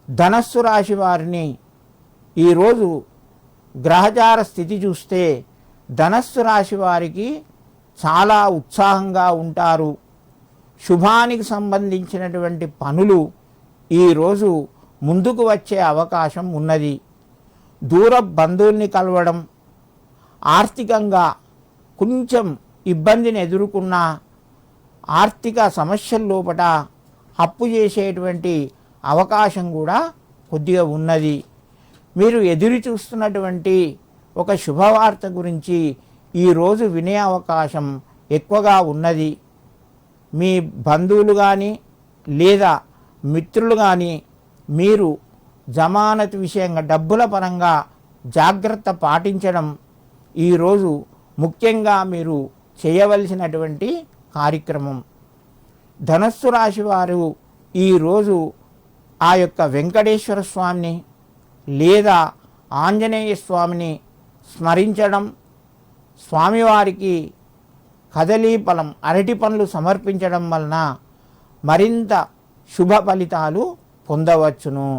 ధనస్సు రాశి వారిని ఈరోజు గ్రహచార స్థితి చూస్తే ధనస్సు రాశి వారికి చాలా ఉత్సాహంగా ఉంటారు. శుభానికి సంబంధించినటువంటి పనులు ఈరోజు ముందుకు వచ్చే అవకాశం ఉన్నది. దూర బంధువుల్ని కలవడం, ఆర్థికంగా కొంచెం ఇబ్బందిని ఎదుర్కొన్న ఆర్థిక సమస్యల లోపల అప్పు చేసేటువంటి అవకాశం కూడా కొద్దిగా ఉన్నది. మీరు ఎదురు చూస్తున్నటువంటి ఒక శుభవార్త గురించి ఈరోజు వినే అవకాశం ఎక్కువగా ఉన్నది. మీ బంధువులు కానీ లేదా మిత్రులు కానీ మీరు జమానత్ విషయంగా డబ్బుల పరంగా జాగ్రత్త పాటించడం ఈరోజు ముఖ్యంగా మీరు చేయవలసినటువంటి కార్యక్రమం. ధనస్సు రాశి వారు ఈరోజు ఆ యొక్క వెంకటేశ్వర స్వామిని లేదా ఆంజనేయ స్వామిని స్మరించడం, స్వామివారికి కదలీ ఫలం అరటి పండ్లు సమర్పించడం వలన మరింత శుభ ఫలితాలు పొందవచ్చును.